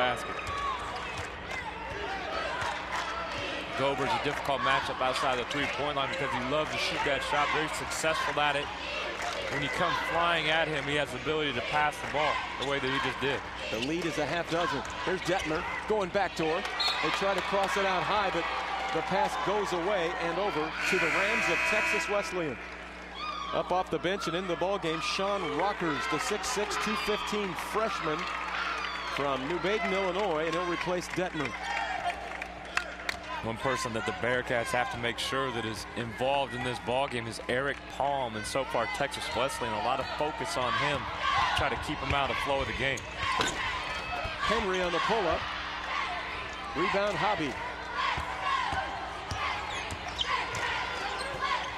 basket. Gober's a difficult matchup outside the three-point line because he loves to shoot that shot, very successful at it. When you come flying at him, he has the ability to pass the ball the way that he just did. The lead is a half dozen. Here's Detmer going backdoor. They try to cross it out high, but the pass goes away and over to the Rams of Texas Wesleyan. Up off the bench and into the ball game, Sean Rockers, the 6'6", 215 freshman from New Baden, Illinois, and he'll replace Detmer. One person that the Bearcats have to make sure that is involved in this ball game is Eric Palm, and so far Texas Wesleyan, a lot of focus on him, try to keep him out of the flow of the game. Henry on the pull-up. Rebound Hobby.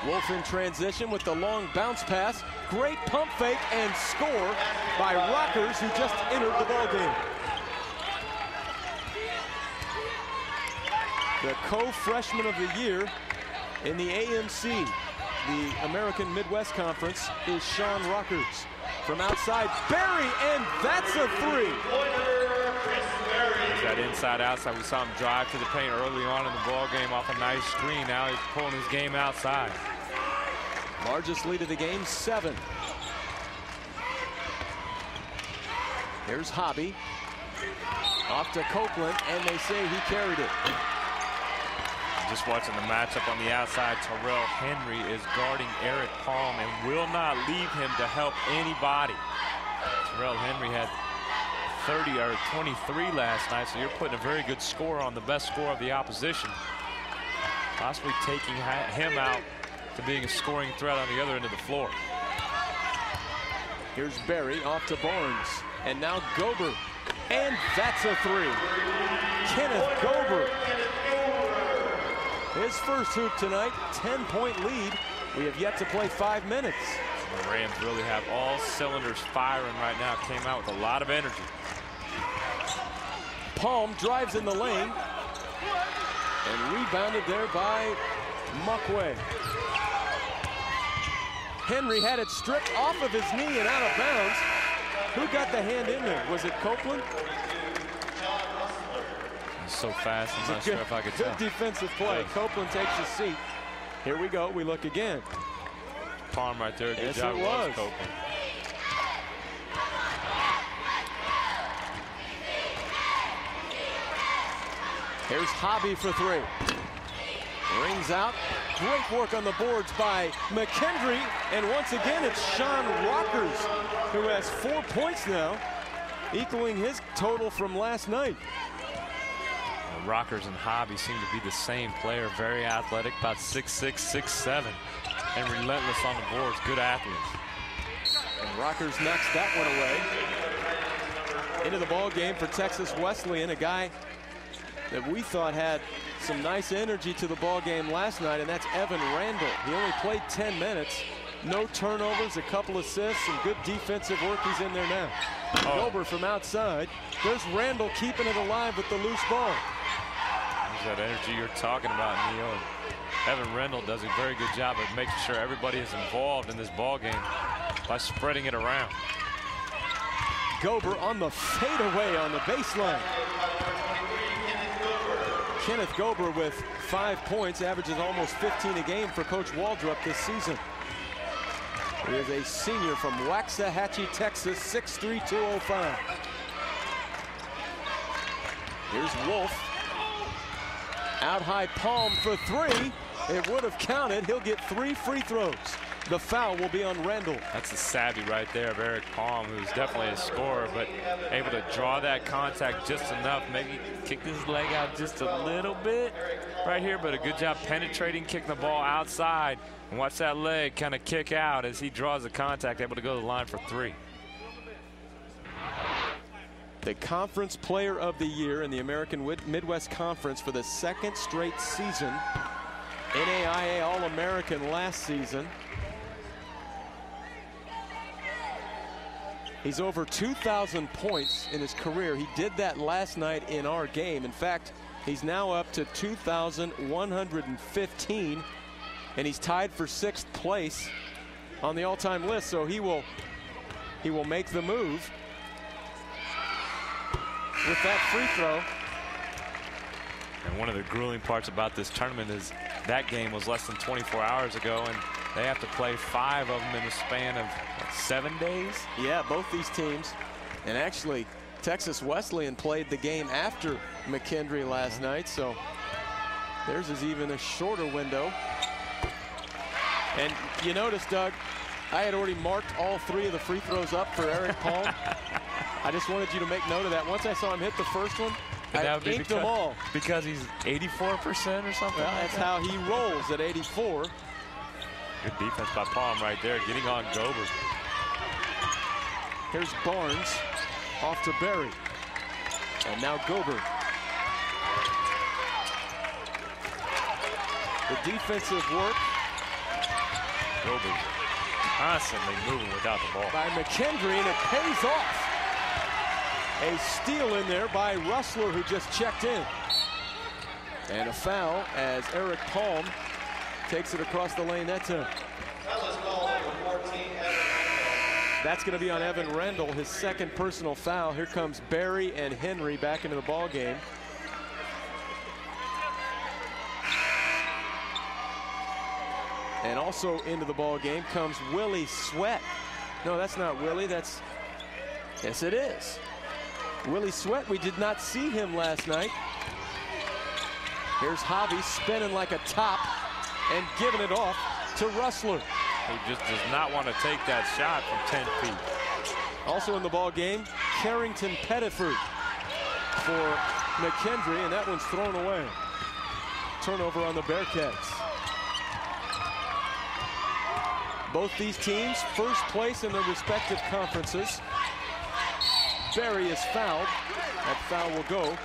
Wolf in transition with the long bounce pass. Great pump fake and score by Rockers, who just entered the ball game. The co-freshman of the year in the AMC, the American Midwest Conference, is Sean Rockers. From outside, Barry, and that's a three. He's that inside-outside. We saw him drive to the paint early on in the ball game off a nice screen. Now he's pulling his game outside. Largest lead of the game, 7. Here's Hobby. Off to Copeland, and they say he carried it. Just watching the matchup on the outside, Terrell Henry is guarding Eric Palm and will not leave him to help anybody. Terrell Henry had 30 or 23 last night, so you're putting a very good score on the best score of the opposition. Possibly taking him out to being a scoring threat on the other end of the floor. Here's Barry off to Barnes, and now Gober, and that's a three. Kenneth Gober. His first hoop tonight, 10-point lead. We have yet to play 5 minutes. The Rams really have all cylinders firing right now. Came out with a lot of energy. Palm drives in the lane and rebounded there by Muckway. Henry had it stripped off of his knee and out of bounds. Who got the hand in there? Was it Copeland? So fast, I'm not sure if I could tell. Good defensive play. Yeah. Copeland takes his seat. Here we go. We look again. Palm right there. Good yes, job. It was. Copeland. Here's Hobby for three. Rings out. Great work on the boards by McKendry. And once again, it's Sean Rockers, who has 4 points now, equaling his total from last night. Rockers and Hobby seem to be the same player, very athletic, about 6'6", 6'7", and relentless on the boards, good athletes. And Rockers knocks that one away. Into the ball game for Texas Wesleyan, a guy that we thought had some nice energy to the ball game last night, and that's Evan Randall. He only played 10 minutes, no turnovers, a couple assists, some good defensive work. He's in there now. Gober from outside. There's Randall keeping it alive with the loose ball. That energy you're talking about, Neil. Evan Rendell does a very good job of making sure everybody is involved in this ball game by spreading it around. Gober on the fadeaway on the baseline. Kenneth Gober with 5 points, averages almost 15 a game for Coach Waldrop this season. He is a senior from Waxahachie, Texas, 6'3", 205. Here's Wolf. Out high, Palm for three. It would have counted. He'll get 3 free throws. The foul will be on Randall. That's the savvy right there of Eric Palm, who's definitely a scorer, but able to draw that contact just enough. Maybe kick his leg out just a little bit right here, but a good job penetrating, kicking the ball outside. And watch that leg kind of kick out as he draws the contact, able to go to the line for 3. The Conference Player of the Year in the American Midwest Conference for the 2nd straight season. NAIA All-American last season. He's over 2,000 points in his career. He did that last night in our game. In fact, he's now up to 2,115, and he's tied for 6th place on the all-time list. So he will make the move. with that free throw. And one of the grueling parts about this tournament is that game was less than 24 hours ago, and they have to play 5 of them in a span of, what, 7 days? Yeah, both these teams. And actually, Texas Wesleyan played the game after McKendree last night, so theirs is even a shorter window. And you notice, Doug, I had already marked all 3 of the free throws up for Eric Palm. I just wanted you to make note of that. Once I saw him hit the first one, I inked them all. Because he's 84% or something? Well, that's how he rolls at 84. Good defense by Palm right there, getting on Gober. Here's Barnes off to Berry. And now Gober. The defensive work. Gober constantly moving without the ball. By McKendree, and it pays off. A steal in there by Rustler, who just checked in. And a foul as Eric Palm takes it across the lane that time. That's going to be on Evan Rendell, his 2nd personal foul. Here comes Berry and Henry back into the ball game. And also into the ball game comes Willie Sweat. No, that's not Willie. That's, yes, it is. Willie Sweat, we did not see him last night. Here's Javi spinning like a top and giving it off to Rustler. He just does not want to take that shot from 10 feet. Also in the ball game, Carrington Pettiford for McKendree, and that one's thrown away. Turnover on the Bearcats. Both these teams first place in their respective conferences. Berry is fouled. That foul will go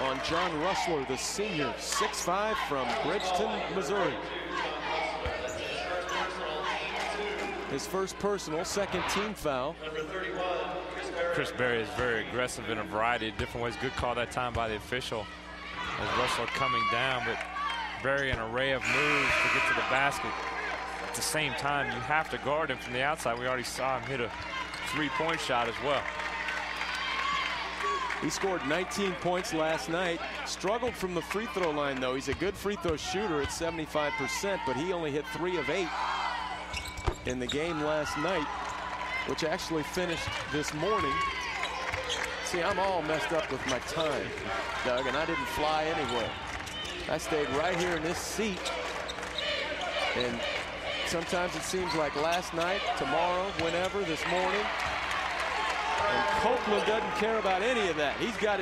on John Rustler, the senior, 6'5" from Bridgeton, Missouri. His first personal, 2nd team foul. Chris Berry is very aggressive in a variety of different ways. Good call that time by the official as Rustler coming down, but Berry an array of moves to get to the basket. At the same time, you have to guard him from the outside. We already saw him hit a 3-point shot as well. He scored 19 points last night. Struggled from the free throw line, though. He's a good free throw shooter at 75%, but he only hit 3 of 8 in the game last night, which actually finished this morning. See, I'm all messed up with my time, Doug, and I didn't fly anywhere. I stayed right here in this seat. And sometimes it seems like last night, tomorrow, whenever, this morning. And Copeland doesn't care about any of that. He's got his